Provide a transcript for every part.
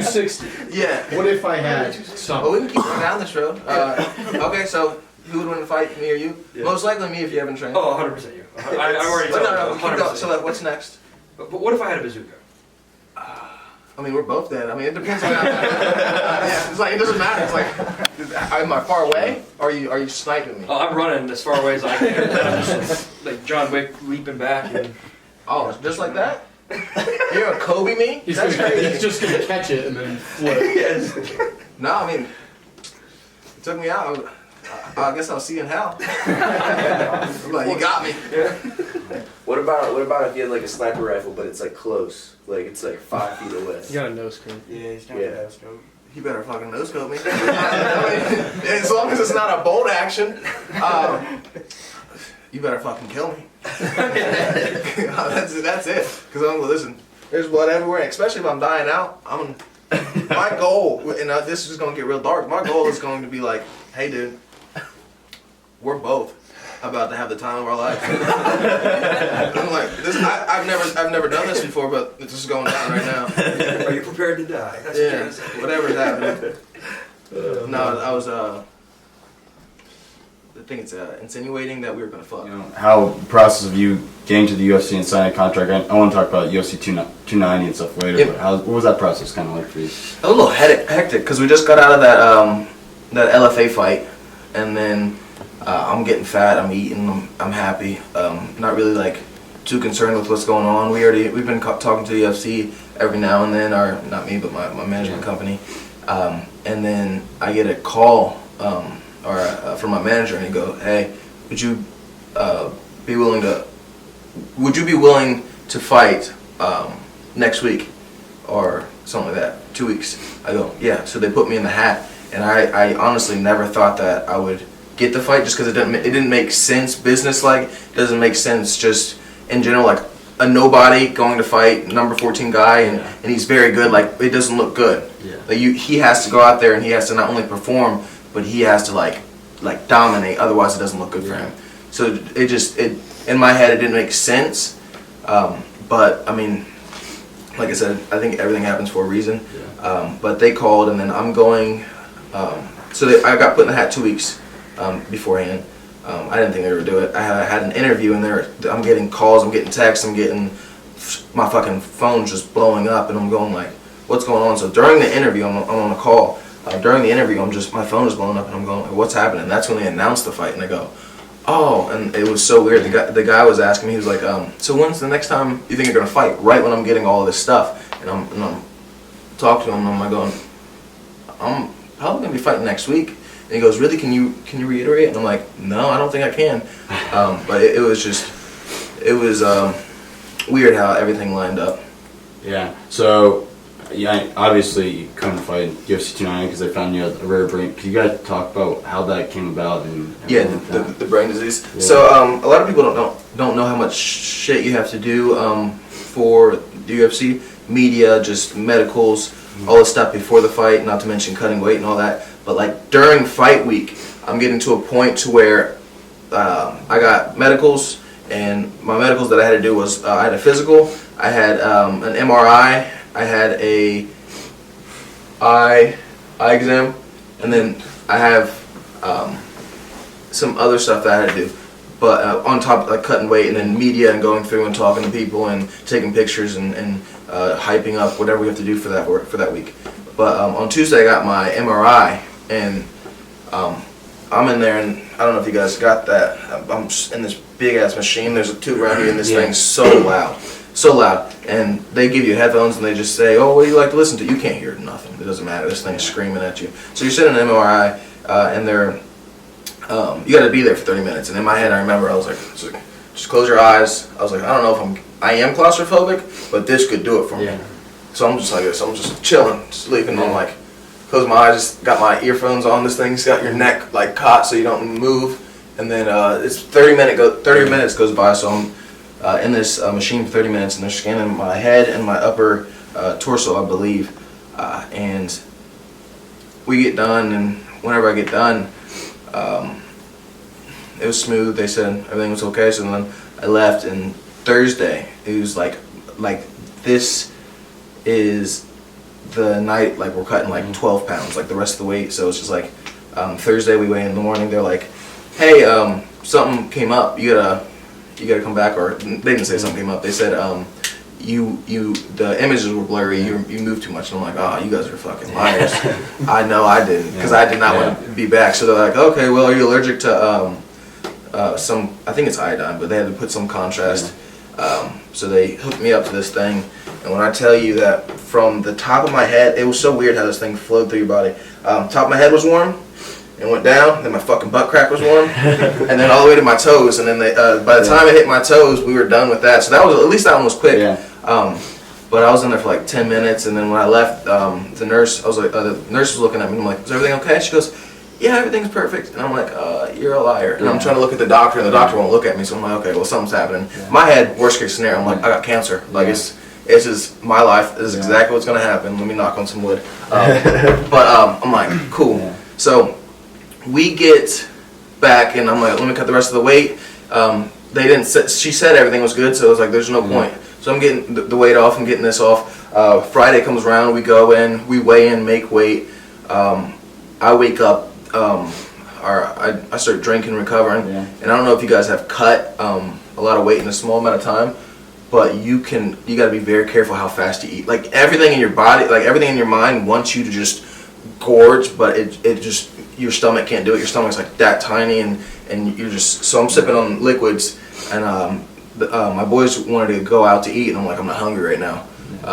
260. Yeah. What if I had some? Well, we can keep going down this road. Okay, so who would win the fight, me or you? Yeah. Most likely me if you haven't trained. Oh, 100% you. I already But told no, you. keep going. 100%. So like, what's next? But what if I had a bazooka? I mean, we're both dead. I mean, it depends on. Yeah, it's like it doesn't matter. It's like, am I far away? Or are you sniping me? Oh, I'm running as far away as I can. And I'm just like John Wick leaping back. And Oh, just like that? You're gonna Kobe me? He's That's crazy. just gonna catch it and then flip. yes. No, I mean, it took me out. I guess I'll see you in hell. I'm like, you got me. What about if you had like a sniper rifle, but it's like close, like it's like 5 feet away? You got a nose screen. Yeah, he's trying Yeah. to no scope. You better fucking no-scope me. I mean, as long as it's not a bolt action, you better fucking kill me. That's it. Because I'm listen. There's blood everywhere, especially if I'm dying out. My goal, and this is gonna get real dark. My goal is going to be like, hey, dude, we're both about to have the time of our life. I'm like, I've never done this before, but this is going down right now. Are you prepared to die? That's Yeah, what whatever's happening. No, I was I think it's insinuating that we were gonna fuck. You know, how the process of you getting to the UFC and signing a contract. I want to talk about UFC 290 and stuff later. Yep. But what was that process kind of like for you? A little hectic because we just got out of that LFA fight, and then I'm getting fat. I'm eating. I'm happy. Not really like too concerned with what's going on. We've been talking to the UFC every now and then, or not me, but my management company. And then I get a call from my manager, and he goes, "Hey, would you be willing to fight next week or something like that? 2 weeks?" I go, "Yeah." So they put me in the hat, and I honestly never thought that I would get the fight just because it didn't make sense business like. It doesn't make sense just in general, like a nobody going to fight number 14 guy and he's very good. Like it doesn't look good. Yeah. Like he has to go out there and he has to not only perform, but he has to like dominate. Otherwise, it doesn't look good for him. So it in my head it didn't make sense. But I mean, like I said, I think everything happens for a reason. Yeah. But they called and then I'm going. I got put in the hat 2 weeks beforehand. I didn't think they would do it. I had an interview and I'm getting calls, I'm getting texts, I'm getting my fucking phone's just blowing up, and I'm going like, what's going on? So during the interview, I'm on a call. During the interview, my phone is blowing up, and I'm going like, what's happening? And that's when they announced the fight, and I go, oh, and it was so weird. The guy was asking me, he was like, so when's the next time you think you're gonna fight? Right when I'm getting all of this stuff, and I'm talking to him, and I'm like going, I'm probably gonna be fighting next week. And he goes, really? Can you reiterate? And I'm like, no, I don't think I can. But it was weird how everything lined up. Yeah. So, yeah, obviously you couldn't fight UFC 290 because they found you had a rare brain. Can you guys talk about how that came about? And Yeah, like the brain disease. Yeah. So a lot of people don't know how much shit you have to do for the UFC, media, just medicals, all the stuff before the fight, not to mention cutting weight and all that. But like during fight week, I'm getting to a point to where I got medicals, and my medicals that I had to do was I had a physical, I had an MRI, I had a eye exam, and then I have some other stuff that I had to do. But on top of like cutting weight and then media and going through and talking to people and taking pictures and hyping up whatever we have to do for that week. But on Tuesday I got my MRI, and I'm in there, and I don't know if you guys got that. I'm in this big ass machine. There's a tube around here, and this thing's so loud. And they give you headphones, and they just say, "Oh, what do you like to listen to?" You can't hear nothing. It doesn't matter. This thing's screaming at you. So you're sitting in an MRI, and they're you got to be there for 30 minutes. And in my head, I remember I was like, just close your eyes. I was like, I don't know if I am claustrophobic, but this could do it for me. Yeah. So I'm just like this. I'm just chilling, sleeping. I'm like, close my eyes, just got my earphones on. This thing's got your neck like caught so you don't move. And then it's 30 minutes goes by, so I'm in this machine for 30 minutes, and they're scanning my head and my upper torso, I believe. And we get done, and whenever I get done, it was smooth. They said everything was okay. So then I left, and Thursday it was like this is the night, like we're cutting like 12 pounds, like the rest of the weight. So it's just like Thursday we weigh in the morning. They're like, hey, something came up. You gotta come back. Or they didn't say something came up. They said the images were blurry. You moved too much. And I'm like, oh, you guys are fucking liars. I know I didn't, because I did not want to be back. So they're like, okay, well, are you allergic to some? I think it's iodine, but they had to put some contrast. So they hooked me up to this thing, and when I tell you that from the top of my head, it was so weird how this thing flowed through your body. Top of my head was warm, and went down, then my fucking butt crack was warm, and then all the way to my toes, and then by the time it hit my toes, we were done with that. So that was, at least that one was quick. But I was in there for like 10 minutes, and then when I left, the nurse was looking at me, and I'm like, is everything okay? She goes, yeah, everything's perfect. And I'm like, you're a liar. And I'm trying to look at the doctor, and the doctor won't look at me, so I'm like, okay, well, something's happening. My head, worst case scenario, I'm like, I got cancer. Like, it's just my life. This is exactly what's going to happen. Let me knock on some wood. I'm like, cool. So we get back, and I'm like, let me cut the rest of the weight. They didn't. She said everything was good, so it was like, there's no point. So I'm getting the weight off. I'm getting this off. Friday comes around. We go in. We weigh in, make weight. I wake up. I start drinking, recovering, and I don't know if you guys have cut a lot of weight in a small amount of time, but you got to be very careful how fast you eat. Like, everything in your body, like everything in your mind wants you to just gorge, but it just, your stomach can't do it. Your stomach's like that tiny, and you're just, so I'm sipping on liquids, and my boys wanted to go out to eat, and I'm like, I'm not hungry right now.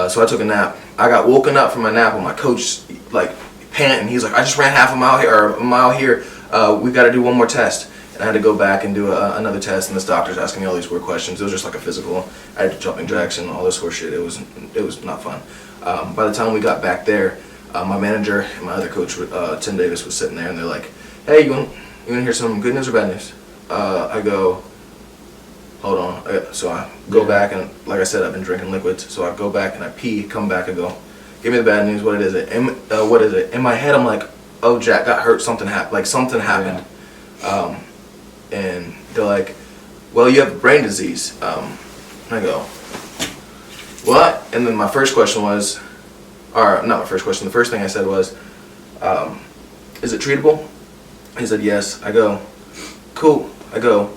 So I took a nap. I got woken up from my nap, and my coach, like, panting. He's like, I just ran half a mile here. We've got to do one more test. And I had to go back and do another test, and this doctor's asking me all these weird questions. It was just like a physical. I had jumping jacks and all this horse shit. It was not fun. By the time we got back there, my manager and my other coach, Tim Davis, was sitting there, and they're like, hey, you want to hear some good news or bad news? I go, hold on. So I go back, and like I said, I've been drinking liquids. So I go back and I pee, come back and go, give me the bad news. What is it? What is it? In my head, I'm like, oh, Jack got hurt. Something happened. Like, something happened. And they're like, well, you have brain disease. And I go, what? And then my first question was, or not my first question, the first thing I said was, is it treatable? He said, yes. I go, cool. I go,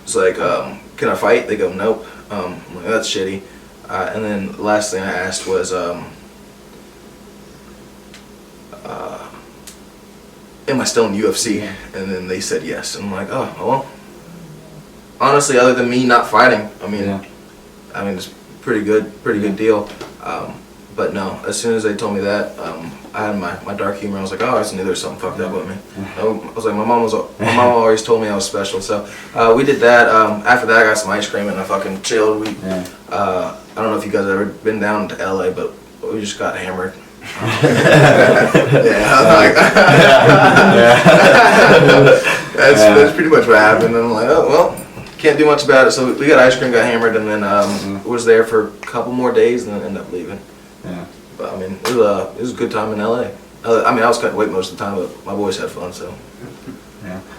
it's like, can I fight? They go, nope. I'm like, that's shitty. And then the last thing I asked was, am I still in UFC? And then they said yes. And I'm like, oh, well, honestly, other than me not fighting, I mean, it's pretty good deal. But no, as soon as they told me that, I had my dark humor. I was like, oh, I just knew there was something fucked up with me. I was like, my mom always told me I was special. So we did that. After that, I got some ice cream and I fucking chilled. I don't know if you guys have ever been down to LA, but we just got hammered. That's pretty much what happened. And I'm like, oh well, can't do much about it. So we got ice cream, got hammered, and then was there for a couple more days, and then ended up leaving. But I mean, it was a good time in LA. I mean, I was cutting weight most of the time, but my boys had fun. So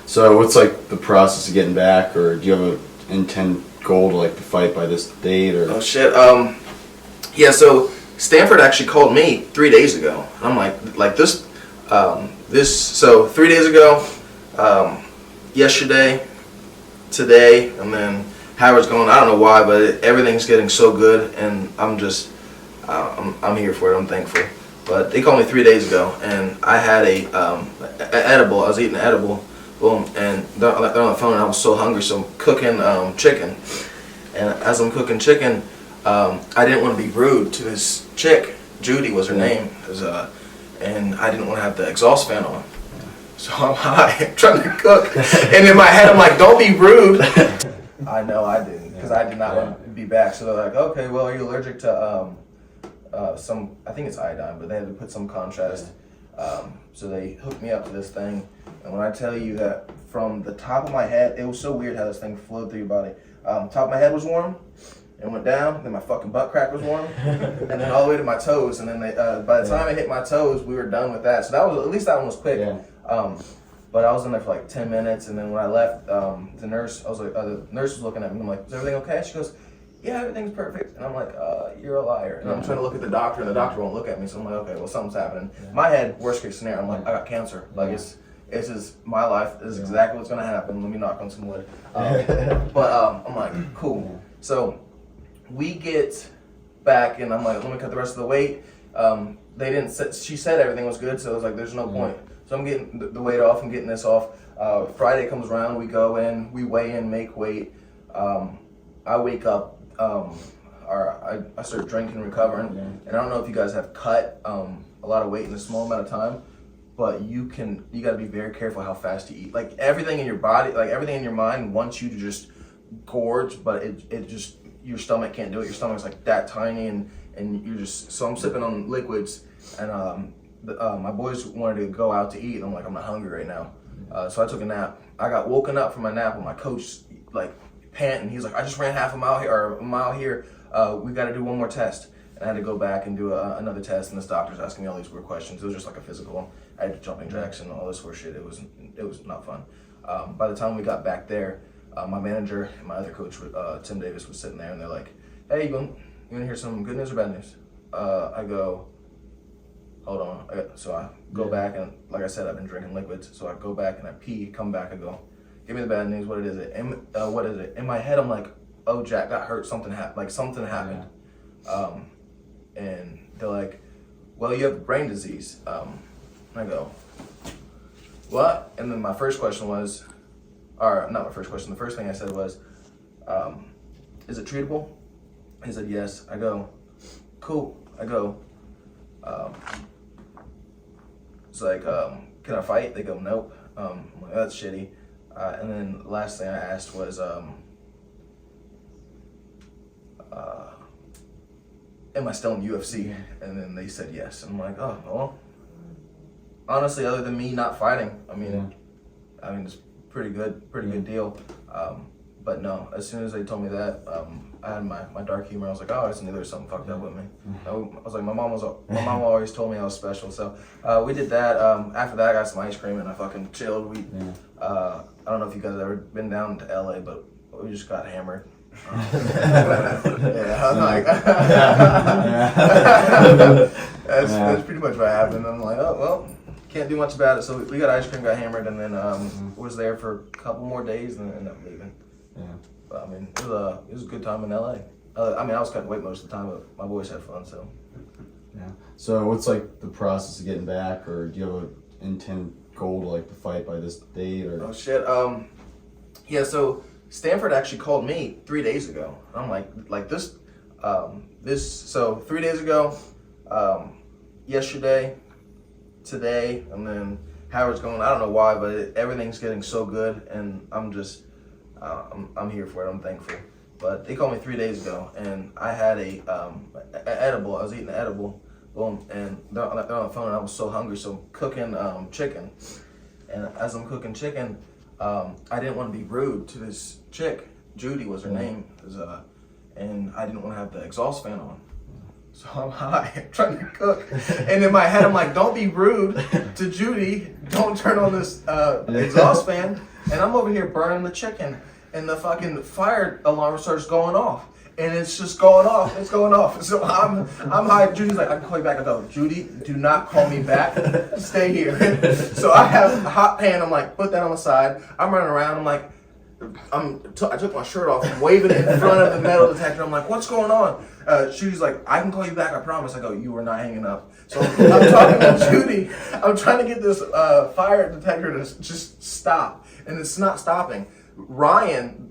So what's like the process of getting back, or do you have an intent goal to like to fight by this date, or? Oh shit. Yeah. So Stanford actually called me 3 days ago. And I'm like this. So 3 days ago, yesterday, today, and then Howard's going. I don't know why, but everything's getting so good, and I'm just, I'm here for it. I'm thankful. But they called me 3 days ago, and I had an edible. I was eating an edible, boom, and they're on the phone, and I was so hungry, so I'm cooking chicken. And as I'm cooking chicken, I didn't want to be rude to this chick. Judy was her name, and I didn't want to have the exhaust fan on. So I'm high, trying to cook, and in my head I'm like, don't be rude. I know I didn't, because I did not want to be back. So they're like, okay, well, are you allergic to some, I think it's iodine, but they had to put some contrast. So they hooked me up to this thing, and when I tell you that from the top of my head, it was so weird how this thing flowed through your body. Top of my head was warm, and went down, then my fucking butt crack was warm, and then all the way to my toes, and then by the time it hit my toes, we were done with that. So that was, at least that one was quick. But I was in there for like 10 minutes, and then when I left, the nurse was looking at me, and I'm like, is everything okay? She goes, yeah, everything's perfect. And I'm like, you're a liar. And I'm trying to look at the doctor, and the doctor won't look at me. So I'm like, okay, well, something's happening. My head, worst case scenario, I'm like, I got cancer. Like, it's just my life. This is exactly what's going to happen. Let me knock on some wood. But I'm like, cool. So we get back, and I'm like, let me cut the rest of the weight. They didn't. She said everything was good, so I was like, there's no point. So I'm getting the weight off. I'm getting this off. Friday comes around. We go in. We weigh in, make weight. I wake up. I start drinking, recovering, and I don't know if you guys have cut a lot of weight in a small amount of time, but you got to be very careful how fast you eat. Like everything in your body, like everything in your mind wants you to just gorge, but it just, your stomach can't do it. Your stomach's like that tiny, and you're just, so I'm sipping on liquids, and my boys wanted to go out to eat, and I'm like, I'm not hungry right now. So I took a nap. I got woken up from my nap with my coach like panting. He's like, I just ran half a mile here, or a mile here. We got to do one more test. And I had to go back and do another test, and this doctor's asking me all these weird questions. It was just like a physical. I had jumping jacks and all this sort of shit. It was not fun. By the time we got back there, my manager and my other coach, Tim Davis, was sitting there, and they're like, hey, you want to hear some good news or bad news? I go, hold on. So I go back, and like I said, I've been drinking liquids. So I go back and I pee, come back, I go, give me the bad news. What is it? What is it? In my head, I'm like, oh, Jack got hurt. Something happened. And they're like, well, you have brain disease. I go, what? And then my first question was, or not my first question, the first thing I said was, is it treatable? He said, yes. I go, cool. I go, it's like, can I fight? They go, nope. I'm like, that's shitty. And then the last thing I asked was, am I still in UFC? And then they said yes. And I'm like, oh, well, honestly, other than me not fighting, I mean, it's pretty good deal. But no, as soon as they told me that, I had my dark humor. I was like, oh, I just knew there was something fucked up with me. I was like, my mom always told me I was special. So we did that. After that, I got some ice cream and I fucking chilled. I don't know if you guys have ever been down to LA, but we just got hammered. That's pretty much what happened. I'm like, oh well, can't do much about it. So we got ice cream, got hammered, and then was there for a couple more days, and then ended up leaving. Yeah. But I mean, it was a good time in LA. I was cutting weight most of the time, but my boys had fun. So. Yeah. So what's like the process of getting back, or do you have an intent goal to like to fight by this date, or? Oh shit. Yeah. So Stanford actually called me 3 days ago. I'm like this. So 3 days ago, yesterday, today, and then how it's going. I don't know why, but everything's getting so good, and I'm just, I'm here for it. I'm thankful. But they called me 3 days ago, and I had a edible. I was eating an edible, boom, and they're on the phone, and I was so hungry, so I'm cooking chicken. And as I'm cooking chicken, I didn't want to be rude to this chick. Judy was her name, and I didn't want to have the exhaust fan on. So I'm high, trying to cook, and in my head I'm like, don't be rude to Judy, don't turn on this exhaust fan, and I'm over here burning the chicken, and the fucking fire alarm starts going off, and it's just going off, it's going off. So I'm high. Judy's like, I can call you back. I go, Judy, do not call me back, stay here. So I have a hot pan, I'm like, put that on the side, I'm running around, I'm like, I took my shirt off, I'm waving it in front of the metal detector. I'm like, what's going on? Judy's like, I can call you back, I promise. I go, you are not hanging up. So I'm talking to Judy. I'm trying to get this fire detector to just stop, and it's not stopping. Ryan,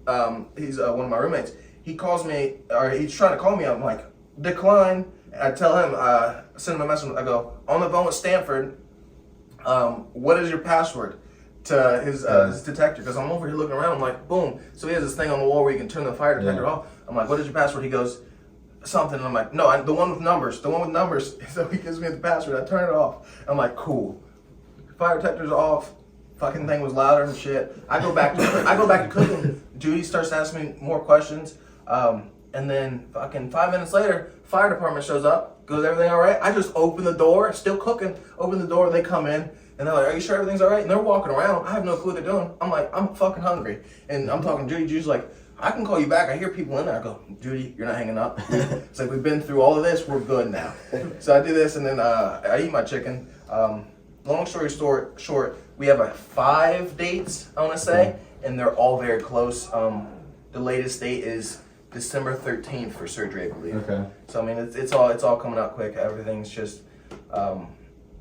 he's one of my roommates. He calls me, or he's trying to call me. I'm like, decline. And I tell him, send him a message. I go, on the phone with Stanford. What is your password to his detector? Because I'm over here looking around. I'm like, boom. So he has this thing on the wall where you can turn the fire detector off. I'm like, what is your password? He goes, something. And I'm like, no, the one with numbers. The one with numbers. So he gives me the password. I turn it off. I'm like, cool. Fire detector's off. Fucking thing was louder and shit. I go back to cooking. Judy starts asking me more questions. And then fucking 5 minutes later, fire department shows up. Goes, everything all right? I just open the door, still cooking. Open the door, they come in. And they're like, are you sure everything's all right? And they're walking around. I have no clue what they're doing. I'm like, I'm fucking hungry. And I'm talking to Judy. Judy's like, I can call you back. I hear people in there. I go, Judy, you're not hanging up. It's like, we've been through all of this. We're good now. So I do this, and then I eat my chicken. Long story short, we have 5 dates, I want to say, and they're all very close. The latest date is December 13th for surgery, I believe. Okay. So I mean, it's all coming up quick. Everything's just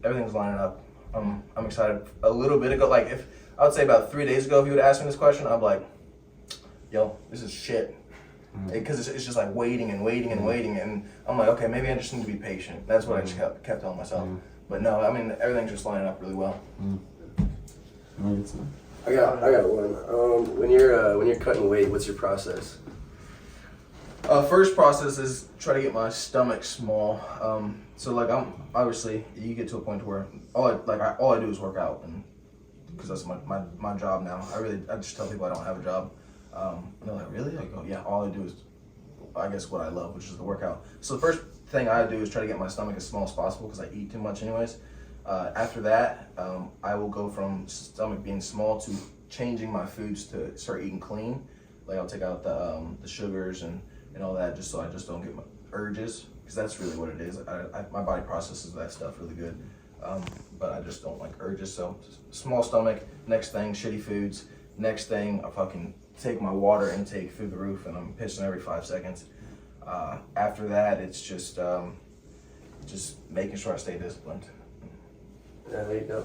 everything's lining up. I'm excited. A little bit ago, like if I would say about 3 days ago, if you would ask me this question, I'm like, yo, this is shit. Because it's just like waiting and waiting and waiting, and I'm like, okay, maybe I just need to be patient. That's what I just kept telling myself. But no, I mean, everything's just lining up really well. I got one. When you're cutting weight, what's your process? First process is try to get my stomach small. So like I'm obviously you get to a point where all I do is work out, and because that's my job now. I just tell people I don't have a job. And they're like, really? I go, yeah. All I do is, I guess, what I love, which is the workout. So the first thing I do is try to get my stomach as small as possible because I eat too much anyways. After that, I will go from stomach being small to changing my foods to start eating clean. Like I'll take out the sugars and all that, just so I just don't get my urges, because that's really what it is. My body processes that stuff really good, but I just don't like urges. So small stomach. Next thing, shitty foods. Next thing, I fucking take my water intake through the roof, and I'm pissing every 5 seconds. After that, it's just making sure I stay disciplined. Yeah, there you go.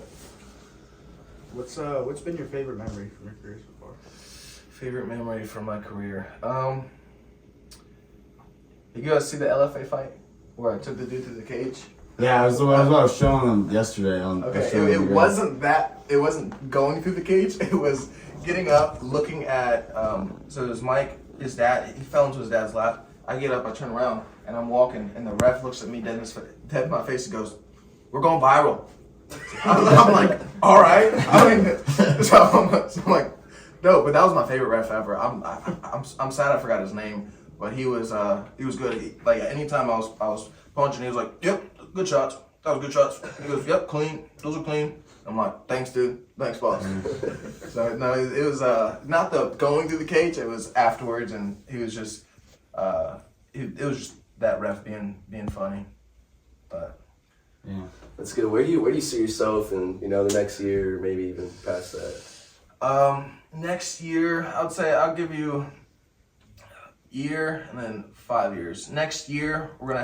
What's been your favorite memory from your career so far? Favorite memory from my career. You guys see the LFA fight where I took the dude through the cage? Yeah, it was what I was showing them yesterday on. Okay, it wasn't that. It wasn't going through the cage. It was getting up, looking at. So it was Mike, his dad. He fell into his dad's lap. I get up, I turn around, and I'm walking, and the ref looks at me dead in my face and goes, "We're going viral." I'm like, all right. I mean, so I'm like, no, but that was my favorite ref ever. I'm sad I forgot his name, but he was good. Like anytime I was punching, he was like, "Yep, good shots. That was good shots." He goes, "Yep, clean. Those are clean." I'm like, "Thanks, dude. Thanks, boss." So no, it was not the going through the cage. It was afterwards, and he was just it was just that ref being funny, but. Yeah. That's good. Where do you see yourself in the next year, or maybe even past that? Next year, I would say I'll give you a year and then 5 years. Next year, I want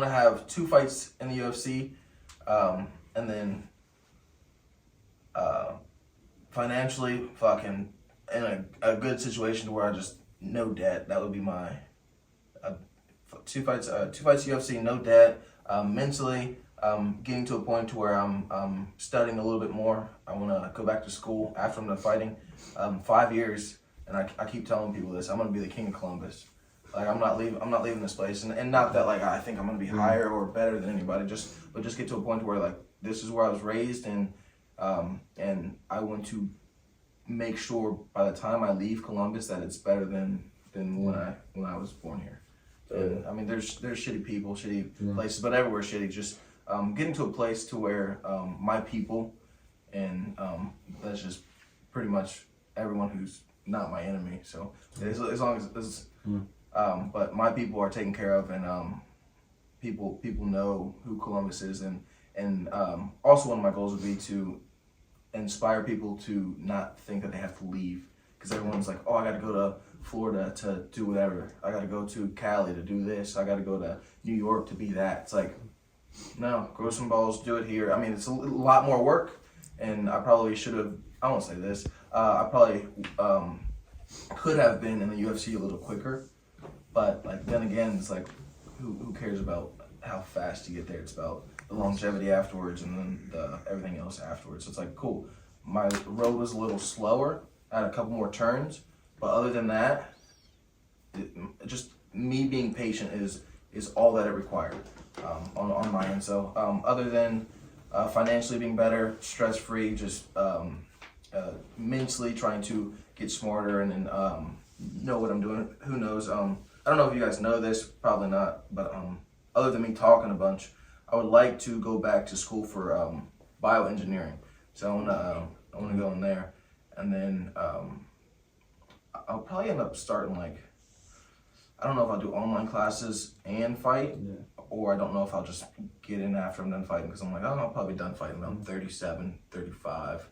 to have 2 fights in the UFC, and then financially, fucking in a good situation to where I just no debt. That would be my 2 fights UFC, no debt. Mentally. Getting to a point to where I'm studying a little bit more. I want to go back to school after I'm done fighting. 5 years, and I keep telling people this. I'm gonna be the king of Columbus. Like I'm not leaving this place, and not that like I think I'm gonna be higher or better than anybody. But just get to a point where like this is where I was raised, and I want to make sure by the time I leave Columbus that it's better than when I was born here. And I mean, there's shitty people, shitty places, but everywhere shitty. Just getting to a place to where my people, and that's just pretty much everyone who's not my enemy. So as long as this, but my people are taken care of, and people know who Columbus is, and also one of my goals would be to inspire people to not think that they have to leave, because everyone's like, oh, I got to go to Florida to do whatever. I got to go to Cali to do this. I got to go to New York to be that. It's like, no, grow some balls, do it here. I mean, it's a lot more work, and I probably should have, I won't say this, I probably could have been in the UFC a little quicker, but like then again, it's like, who cares about how fast you get there? It's about the longevity afterwards, and then everything else afterwards. So it's like, cool, my road was a little slower, I had a couple more turns, but other than that, just me being patient is all that it required on my end. So other than financially being better, stress-free, just mentally trying to get smarter and know what I'm doing. Who knows? I don't know if you guys know this, probably not, but other than me talking a bunch, I would like to go back to school for bioengineering. So I want to go in there, and then I'll probably end up starting like, I don't know if I'll do online classes and fight, or I don't know if I'll just get in after I'm done fighting, because I'm like, oh, I'll probably be done fighting when I'm 37, 35.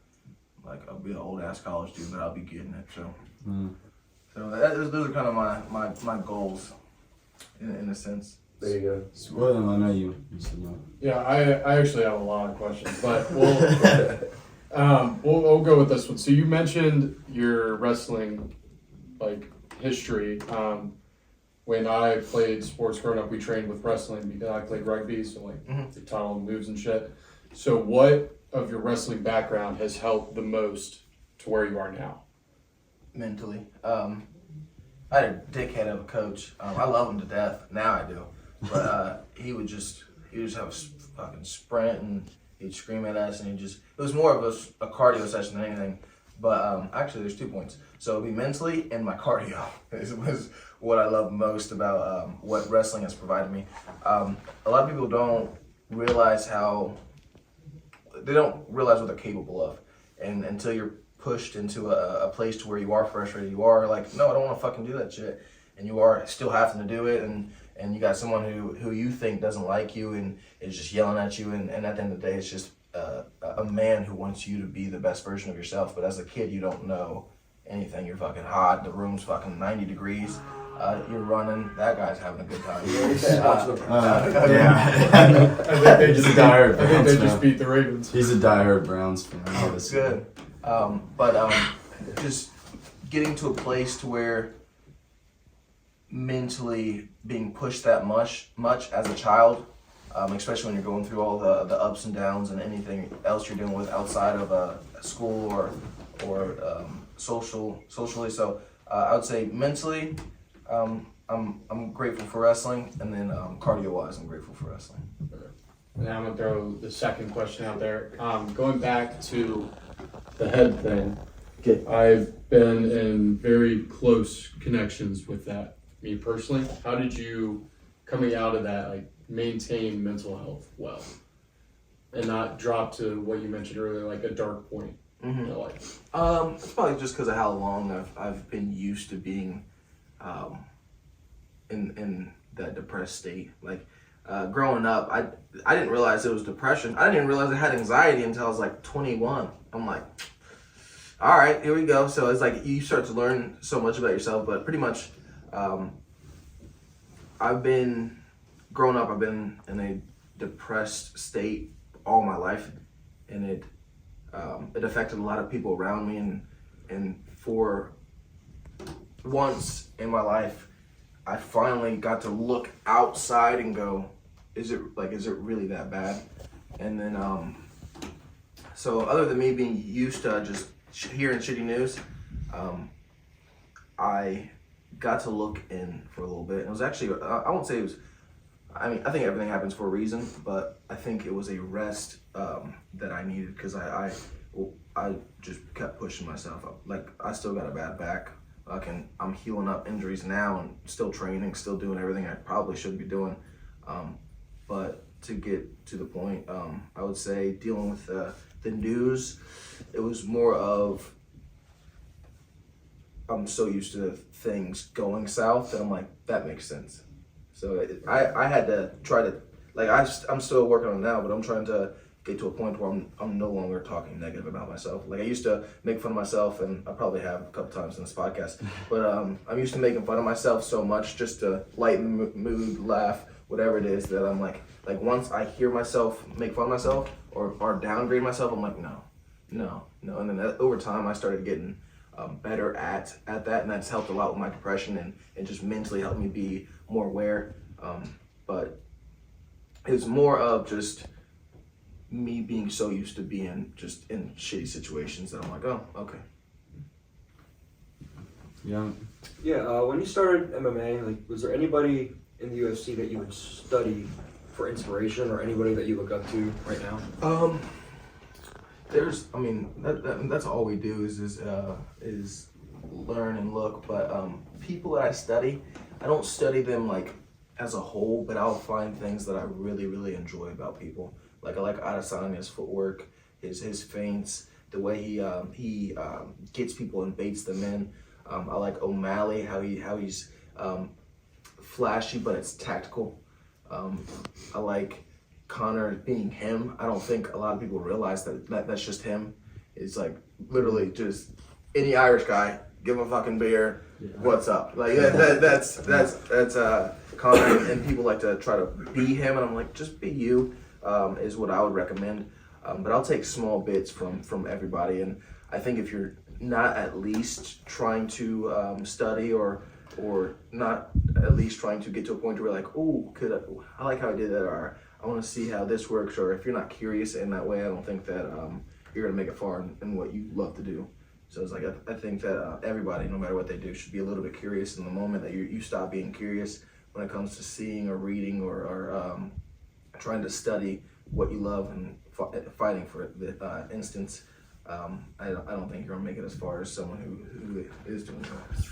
Like, I'll be an old ass college dude, but I'll be getting it. So, those are kind of my goals, in a sense. There you go. So, William, I know you said no. Yeah, I actually have a lot of questions, but we'll go with this one. So you mentioned your wrestling like history. When I played sports growing up, we trained with wrestling because I played rugby, so like they taught all the moves and shit. So what of your wrestling background has helped the most to where you are now? Mentally. I had a dickhead of a coach. I love him to death. Now I do. But he would just have a fucking sprint, and he'd scream at us, and it was more of a cardio session than anything. But actually, there's 2 points. So it'd be mentally and my cardio was what I love most about what wrestling has provided me. A lot of people don't realize what they're capable of, and until you're pushed into a place to where you are frustrated, you are like, no, I don't want to fucking do that shit, and you are still having to do it, and you got someone who you think doesn't like you and is just yelling at you, and at the end of the day, it's just a man who wants you to be the best version of yourself. But as a kid, you don't know anything. You're fucking hot. The room's fucking 90 degrees. You're running. That guy's having a good time. I think He's a diehard they Browns just fan. beat the Ravens. He's a diehard Browns fan. It's good. But just getting to a place to where mentally being pushed that much as a child, especially when you're going through all the ups and downs and anything else you're dealing with outside of school or socially. So I would say mentally, I'm grateful for wrestling, and then cardio-wise, I'm grateful for wrestling. Now I'm gonna throw the second question out there. Going back to the head thing, Okay. I've been in very close connections with that. Me personally, how did you, coming out of that, like maintain mental health well, and not drop to what you mentioned earlier, like a dark point in your life? It's probably just because of how long I've been used to being in that depressed state. Like growing up, I didn't realize it was depression. I didn't even realize I had anxiety until I was like 21. I'm like, all right, here we go. So it's like you start to learn so much about yourself, but pretty much growing up, I've been in a depressed state all my life, and it affected a lot of people around me, and for once in my life, I finally got to look outside and go, is it really that bad? And then so other than me being used to just hearing shitty news, I got to look in for a little bit. And it was actually, I won't say it was, I mean, I think everything happens for a reason, but I think it was a rest that I needed, because I just kept pushing myself up. Like, I still got a bad back. I'm healing up injuries now and still training, still doing everything I probably should be doing. But to get to the point, I would say dealing with the news, it was more of, I'm so used to things going south that I'm like, that makes sense. So I had to try to, like, I'm still working on it now, but I'm trying to get to a point where I'm no longer talking negative about myself. Like, I used to make fun of myself, and I probably have a couple times in this podcast, but I'm used to making fun of myself so much just to lighten the mood, laugh, whatever it is, that I'm like once I hear myself make fun of myself or downgrade myself, I'm like, no. And then over time, I started getting better at that, and that's helped a lot with my depression and just mentally helped me be more aware. But it's more of just me being so used to being just in shitty situations that I'm like, oh, okay. Yeah, when you started MMA, like, was there anybody in the UFC that you would study for inspiration, or anybody that you look up to right now? That's all we do is learn and look. But people that I study, I don't study them like as a whole, but I'll find things that I really, really enjoy about people. Like, I like Adesanya's footwork, his feints, the way he gets people and baits them in. I like O'Malley, how he's flashy, but it's tactical. I like Connor being him. I don't think a lot of people realize that's just him. It's like literally just any Irish guy, give him a fucking beer. What's up? Like that's Connor, and people like to try to be him, and I'm like, just be you, is what I would recommend. But I'll take small bits from everybody, and I think if you're not at least trying to study or not at least trying to get to a point where you're like, oh, I like how I did that, or I want to see how this works, or if you're not curious in that way, I don't think that you're gonna make it far in what you love to do. So it's like I think that everybody, no matter what they do, should be a little bit curious. In the moment that you stop being curious when it comes to seeing or reading or trying to study what you love and fighting for the instance, I don't think you're gonna make it as far as someone who is doing that.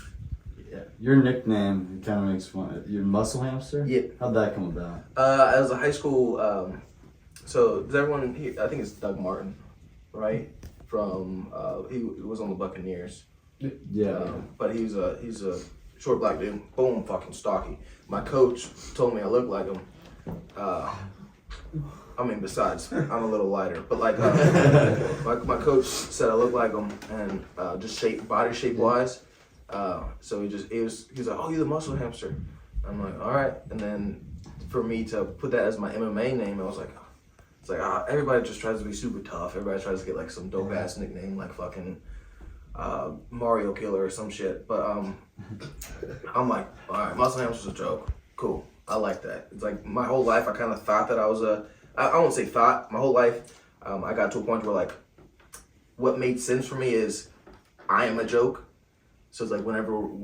Yeah. Your nickname kind of makes fun. Your Muscle Hamster? Yeah. How'd that come about? As a high school, so does everyone here, I think it's Doug Martin, right? From he was on the Buccaneers. Yeah. But he's a short black dude, boom, fucking stocky. My coach told me I look like him. I mean, besides, I'm a little lighter, but like my coach said I look like him, and just body shape wise. So he was like, oh, you're the Muscle Hamster. I'm like, all right. And then for me to put that as my MMA name, I was like, it's like everybody just tries to be super tough. Everybody tries to get like some dope ass nickname like fucking Mario Killer or some shit. But I'm like, all right, Muscle Hamster's a joke. Cool. I like that. It's like my whole life I kind of thought that I was I won't say thought. My whole life I got to a point where like what made sense for me is I am a joke. So it's like whenever it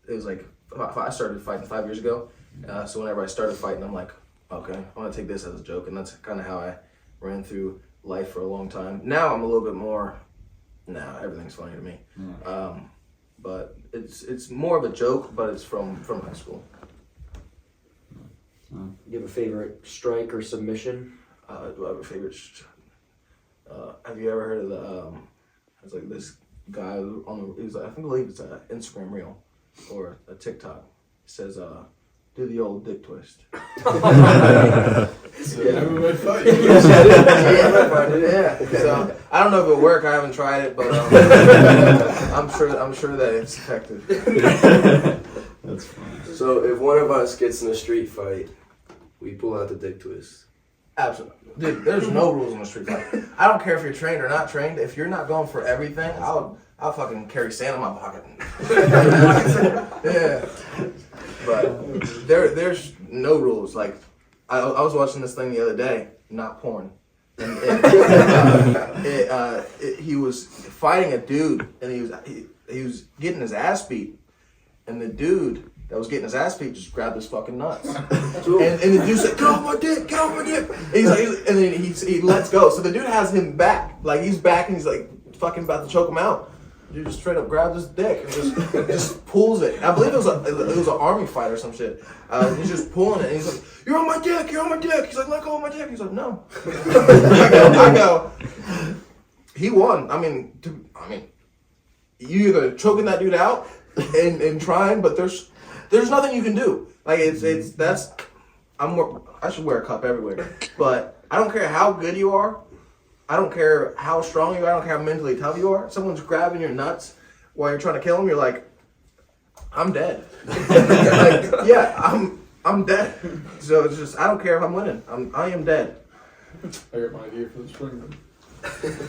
was like I started fighting 5 years ago. So whenever I started fighting, I'm like, okay, I'm gonna take this as a joke, and that's kind of how I ran through life for a long time. Now I'm a little bit more. Now everything's funny to me, but it's more of a joke, but it's from high school. You have a favorite strike or submission? Do I have a favorite? Have you ever heard of the? It's like this guy on the. I believe it's an Instagram reel or a TikTok. It says, "Do the old dick twist." MMA fight. Yeah. So I don't know if it'll work. I haven't tried it, but I'm sure that it's effective. That's funny. So if one of us gets in a street fight, we pull out the dick twist. Absolutely. Dude, there's no rules on the street fight. I don't care if you're trained or not trained. If you're not going for everything, I'll fucking carry sand in my pocket. Yeah. But there's no rules. Like I was watching this thing the other day, not porn. And he was fighting a dude, and he was getting his ass beat, and the dude that was getting his ass beat just grabbed his fucking nuts, and the dude said, "Get off my dick, get off my dick." And and then he lets go. So the dude has him back, like he's back, and he's like fucking about to choke him out. Dude just straight up grabs his dick and just pulls it. I believe it was an army fight or some shit. He's just pulling it, and he's like, "You're on my dick, you're on my dick." He's like, "Let go of my dick." He's like, "No." I go. He won. I mean, you either choking that dude out and trying, but there's nothing you can do. Like I should wear a cup everywhere, but I don't care how good you are. I don't care how strong you are. I don't care how mentally tough you are. Someone's grabbing your nuts while you're trying to kill them. You're like, I'm dead. Like, yeah, I'm dead. So it's just I don't care if I'm winning. I am dead. I got my idea for the spring.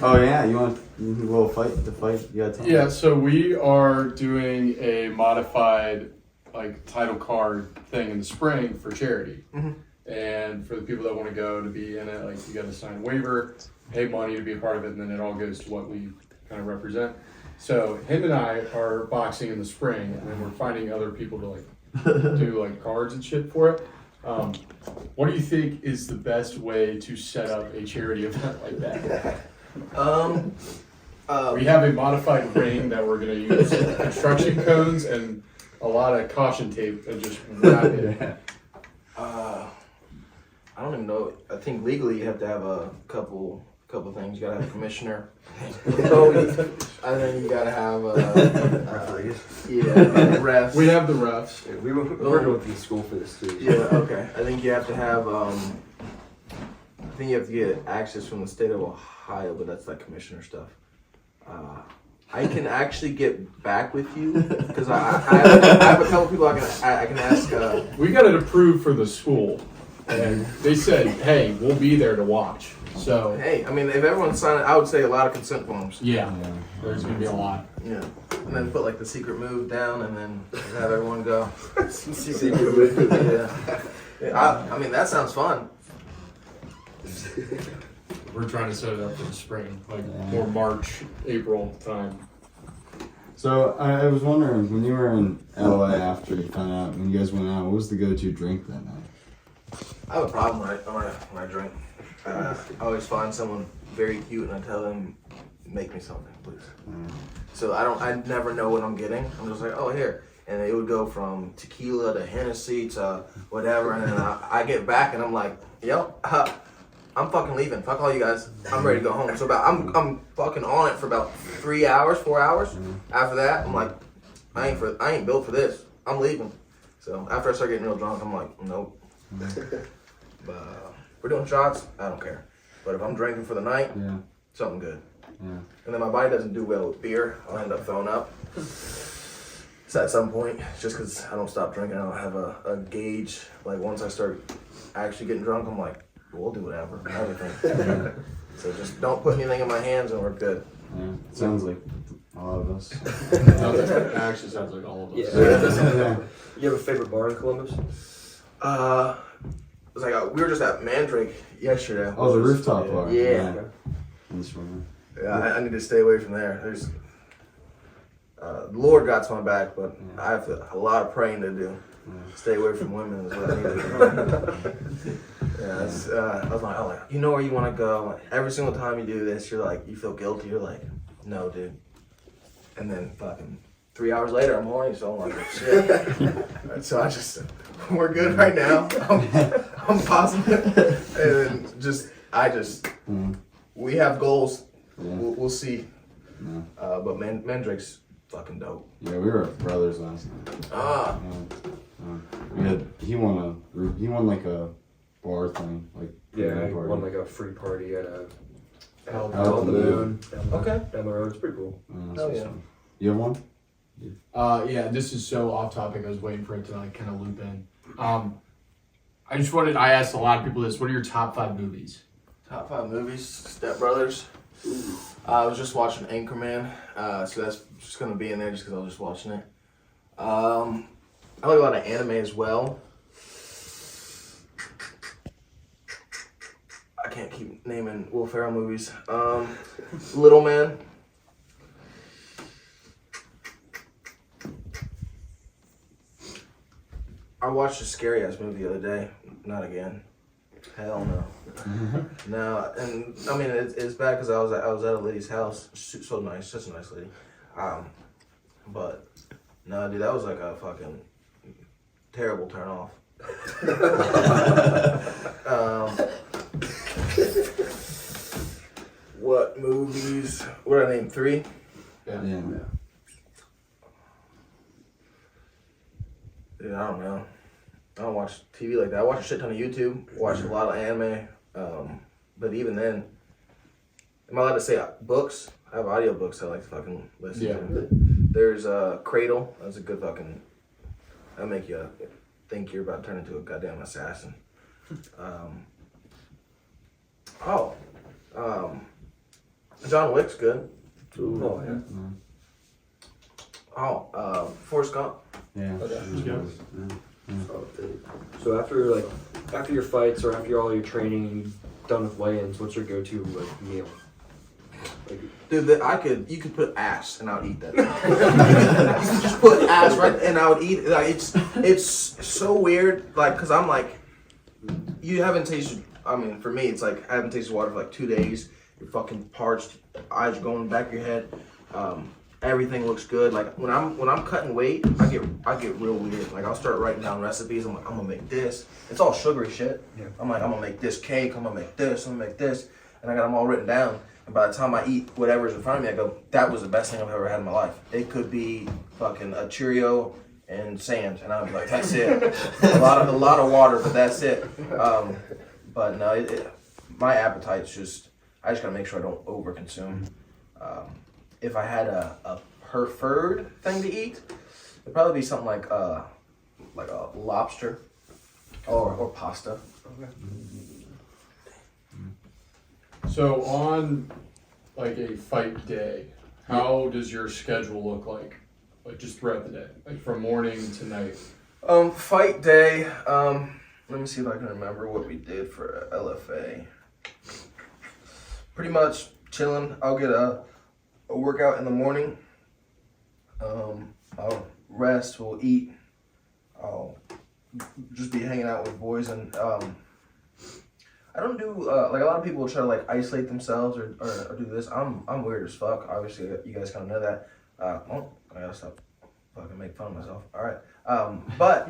Oh yeah, you want a little fight? The fight? You got time? Yeah, so we are doing a modified like title card thing in the spring for charity. Mm-hmm. And for the people that want to go to be in it, like you got to sign a waiver, pay money to be a part of it, and then it all goes to what we kind of represent. So him and I are boxing in the spring, and then we're finding other people to like do like cards and shit for it. What do you think is the best way to set up a charity event like that? We have a modified ring that we're going to use construction cones and a lot of caution tape and just wrap it. I don't even know. I think legally you have to have a couple couple things. You gotta have a commissioner. I think you gotta have refs. We have the refs. Yeah, we're going to school for this too. Yeah, okay. I think you have to have, I think you have to get access from the state of Ohio, but that's like commissioner stuff. I can actually get back with you because I have a couple people I can ask. We got it approved for the school, and they said, "Hey, we'll be there to watch." So Hey, I mean, if everyone's signing, I would say a lot of consent forms. yeah, there's gonna be a lot. Yeah, and then put like the secret move down, and then have everyone go. Secret move. Yeah. I mean, that sounds fun. We're trying to set it up for the spring, like more March, April time. So I was wondering, when you were in LA after you found out, when you guys went out, what was the go-to drink that night? I have a problem when I drink. I always find someone very cute, and I tell them, "Make me something, please." So I never know what I'm getting. I'm just like, "Oh, here," and it would go from tequila to Hennessy to whatever, and then I get back, and I'm like, "Yo, I'm fucking leaving. Fuck all you guys. I'm ready to go home." So I'm fucking on it for about 3 hours, 4 hours. After that, I'm like, I ain't built for this. I'm leaving. So after I start getting real drunk, I'm like, nope. But we're doing shots. I don't care. But if I'm drinking for the night, something good. Yeah. And then my body doesn't do well with beer. I'll end up throwing up. So at some point, just because I don't stop drinking, I don't have a gauge. Like once I start actually getting drunk, I'm like, we'll do whatever, everything. So just don't put anything in my hands and we're good. Yeah. Sounds like a lot of us. That actually sounds like all of us. Yeah. You have a favorite bar in Columbus? It was like we were just at Mandrake yesterday. Oh, the rooftop bar. Yeah. In the summer. Yeah, I need to stay away from there. There's the Lord got my back, but I have a lot of praying to do. Stay away from women is what I need to do. I was like, you know where you want to go. Like, every single time you do this, you're like, you feel guilty. You're like, no, dude. And then fucking 3 hours later, I'm horny, so I'm like, shit. So we're good right now. I'm positive. And then we have goals. Yeah. We'll see. Yeah. But Mandrake's fucking dope. Yeah, we were brothers last night. He won like a bar thing, like Yeah, I party. won like a free party at a Out the moon. Okay. down the road. It's pretty cool. Hell yeah. You have one? Yeah, this is so off topic. I was waiting for it to like kind of loop in. I asked a lot of people this. What are your top 5 movies? Top 5 movies. Step Brothers. I was just watching Anchorman, so that's just gonna be in there just because I was just watching it. I like a lot of anime as well. I can't keep naming Will Ferrell movies. Little Man. I watched a scary ass movie the other day. Not again. Hell no. No, and I mean it's bad because I was at a lady's house. She's so nice, such a nice lady. But no, dude, that was like a fucking terrible turn off. What movies? What did I name? 3? Yeah. Dude, I don't know. I don't watch TV like that. I watch a shit ton of YouTube. Watch a lot of anime. But even then, am I allowed to say books? I have audiobooks I like to fucking listen to. There's Cradle. That's a good fucking. That'll make you think you're about to turn into a goddamn assassin. John Wick's good. Oh yeah. Forrest Gump. Yeah. So after your fights or after all your training and you're done with weigh-ins, what's your go-to like meal? Like, Dude, you could put ass and I would eat that. You could just put ass right and I would eat it. Like it's so weird. Like, cause I'm like, you haven't tasted. I mean, for me, it's like I haven't tasted water for like 2 days. You're fucking parched. Eyes are going in the back of your head. Everything looks good. Like when I'm cutting weight, I get real weird. Like I'll start writing down recipes. I'm like, I'm gonna make this. It's all sugary shit. Yeah. I'm like, I'm gonna make this cake. I'm gonna make this. I'm gonna make this. and I got them all written down. And by the time I eat whatever's in front of me, I go, that was the best thing I've ever had in my life. It could be fucking a Cheerio and sand, and I'm like, that's it. a lot of water, but that's it. But no, my appetite's just, I just gotta make sure I don't overconsume. If I had a preferred thing to eat, it'd probably be something like a lobster or pasta. So on like a fight day, how does your schedule look like? Like just throughout the day, like from morning to night? Fight day. Let me see if I can remember what we did for LFA. Pretty much chilling. I'll get a workout in the morning. I'll rest. We'll eat. I'll just be hanging out with boys, and I don't do like a lot of people try to like isolate themselves or do this. I'm weird as fuck. Obviously, you guys kind of know that. Oh, I gotta stop fucking make fun of myself. All right, but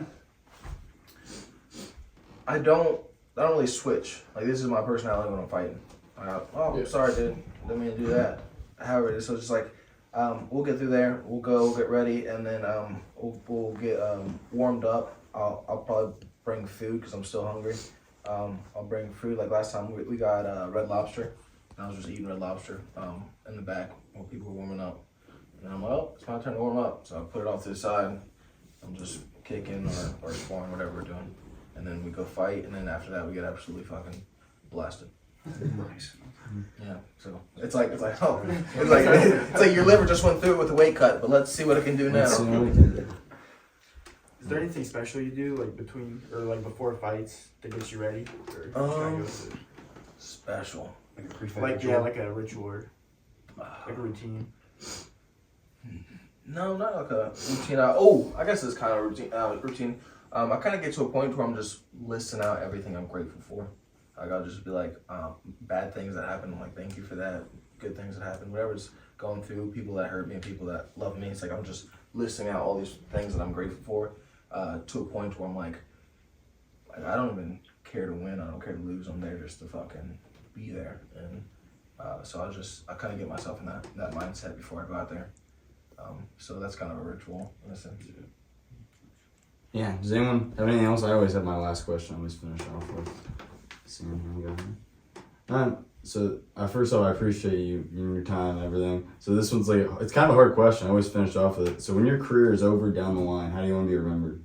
I don't really switch. Like this is my personality when I'm fighting. Sorry, dude. Didn't mean to do that. However it is, so it's just like we'll get through there. We'll go get ready, and then we'll get warmed up. I'll probably bring food because I'm still hungry. I'll bring food. Like last time we got Red Lobster. And I was just eating Red Lobster in the back while people were warming up. And I'm like, oh, it's my turn to warm up. So I put it off to the side. I'm just kicking or sparring, whatever we're doing. And then we go fight, and then after that we get absolutely fucking blasted. Nice. Yeah, so it's like your liver just went through it with a weight cut, but let's see what it can do now. Let's see what we can do. Is there anything special you do like between or like before fights that gets you ready? Or Special. like a pre-fight ritual? Like a ritual or like a routine. No, not like a routine. I guess it's kind of a routine. I kind of get to a point where I'm just listing out everything I'm grateful for. Like I'll just be like, bad things that happen, I'm like, thank you for that. Good things that happen, whatever's going through, people that hurt me and people that love me. It's like I'm just listing out all these things that I'm grateful for to a point where I'm like I don't even care to win. I don't care to lose. I'm there just to fucking be there. And so I kind of get myself in that mindset before I go out there. So that's kind of a ritual in a sense. Yeah, does anyone have anything else? I always have my last question I always finish off with. So first off, I appreciate you and your time and everything. So this one's like, it's kind of a hard question. I always finish off with it. So when your career is over down the line, how do you want to be remembered?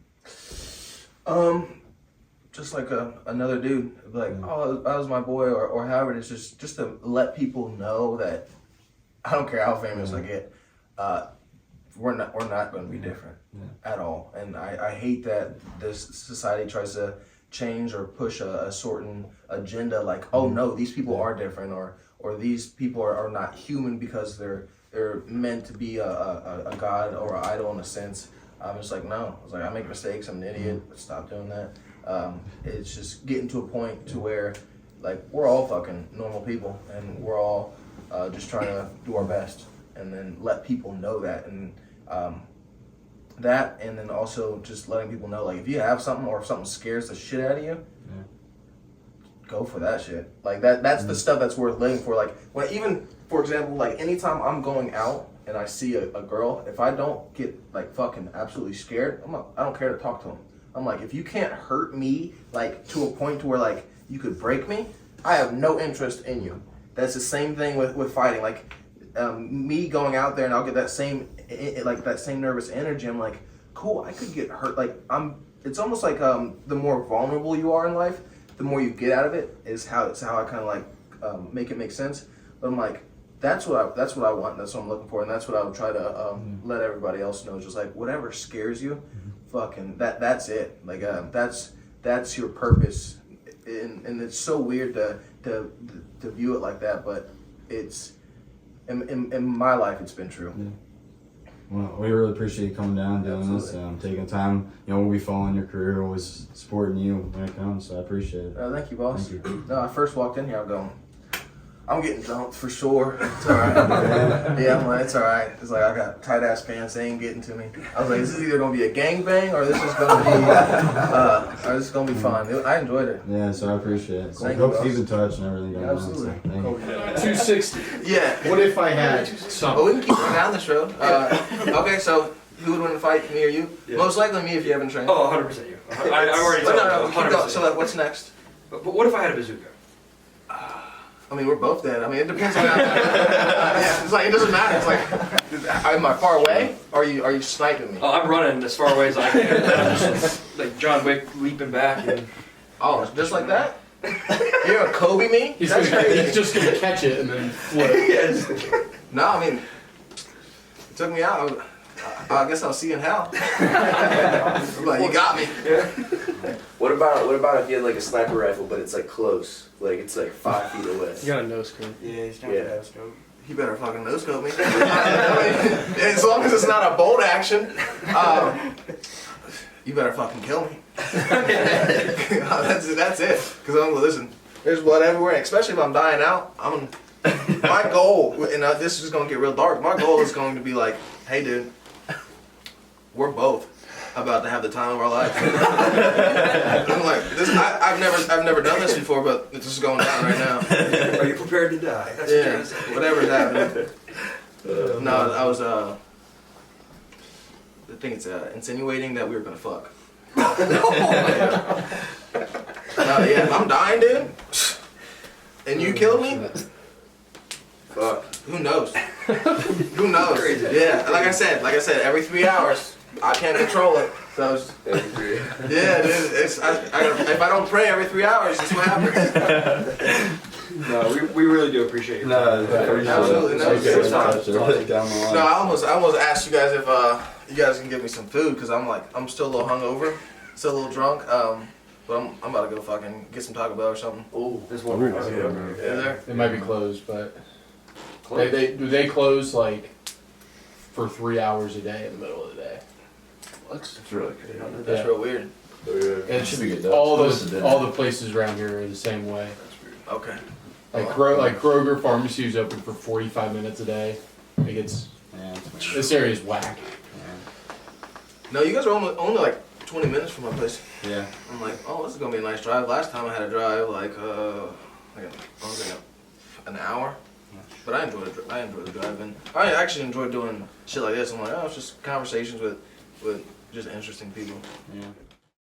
Just like another dude, like, oh, that was my boy, or however it is, just to let people know that I don't care how famous I get, we're not going to be different at all. And I hate that this society tries to change or push a certain agenda, like, oh no, these people are different, or these people are not human because they're meant to be a god or an idol in a sense. I'm just like, no. I was like, I make mistakes, I'm an idiot, stop doing that. It's just getting to a point to where like we're all fucking normal people and we're all just trying to do our best, and then let people know that. And that, and then also just letting people know, like, if you have something or if something scares the shit out of you, go for that shit. Like that's the stuff that's worth living for. Like when, even for example, like anytime I'm going out and I see a girl, if I don't get like fucking absolutely scared, I don't care to talk to them. I'm like, if you can't hurt me like to a point to where like you could break me, I have no interest in you. That's the same thing with fighting. Like me going out there and I'll get that same nervous energy. I'm like, cool, I could get hurt. Like it's almost like the more vulnerable you are in life, the more you get out of it. Is how I kind of like make it make sense. But I'm like, that's what I want. That's what I'm looking for, and that's what I would try to let everybody else know. Just like whatever scares you, fucking that's it. Like that's your purpose, and it's so weird to view it like that, but it's in my life it's been true. Yeah. Well, we really appreciate you coming down, doing this, taking time. You know, we'll be following your career, always supporting you when it comes, so I appreciate it. Thank you, boss. Thank you. No, I first walked in here, I'm going, I'm getting dumped for sure. It's alright. Yeah, I'm like, it's alright. It's like I got tight ass pants, they ain't getting to me. I was like, this is either gonna be a gangbang or this is gonna be fun. I enjoyed it. Yeah, so I appreciate it. So Thank hope you, to keep in touch and everything going Absolutely. on. So thank you. 260. Yeah. What if I had But something? we can keep going down this road. Okay, so who would win the fight, me or you? Yeah. Most likely me if you haven't trained. Oh, 100% you. I've already But told no, you. keep going. 100%. So like, what's next? But what if I had a bazooka? I mean, we're both dead. I mean, it depends on yeah, it's like, it doesn't matter. It's like, am I far away? Or are you sniping me? Oh, I'm running as far away as I can. And I'm just like John Wick leaping back. And Oh, just like that? You're gonna Kobe me? He's That's just gonna catch it and then flip. yes. No, I mean, it took me out. I guess I'll see you in hell. I'm like, you got me. What about if you had like a sniper rifle, but it's like close, like it's like 5 feet away? You got a no scope. Yeah, he's got Yeah. a scope. You better fucking no-scope me. I mean, as long as it's not a bolt action, you better fucking kill me. That's it. Because I'm gonna listen. There's blood everywhere, especially if I'm dying out. My goal, and this is gonna get real dark. My goal is going to be like, hey, dude, we're both about to have the time of our life. I'm like, I've never done this before, but this is going down right now. Are you prepared to die? That's what you're Yeah, gonna say. whatever's happening. No, I was I think it's insinuating that we were gonna fuck. Yeah, I'm dying, dude. And you killed me? Fuck. Who knows? Who knows? Crazy. Yeah, like I said, every 3 hours, I can't control it. So it's, yeah, dude. If I don't pray every 3 hours, that's what happens. No, we really do appreciate your time. Absolutely, no. Thank you It's so fine. much. Really down the line. No, I almost asked you guys if you guys can give me some food because I'm still a little hungover, still a little drunk. But I'm about to go fucking get some Taco Bell or something. Oh, this one. Ooh, Oh, yeah, yeah. bro. Is there? It might be closed, but Close. do they close like for 3 hours a day in the middle of the day? It's really good. That's Yeah. real weird. It should be good. though. All Close to the dinner. all the places around here are the same way. Okay. Like Kroger Pharmacy is open for 45 minutes a day. Like Yeah, it's this area is whack. No, you guys are only like 20 minutes from my place. yeah. I'm like, oh, this is gonna be a nice drive. Last time I had to drive like an hour. But I enjoyed it. I enjoyed the drive, and I actually enjoy doing shit like this. I'm like, oh, it's just conversations with just interesting people. Yeah.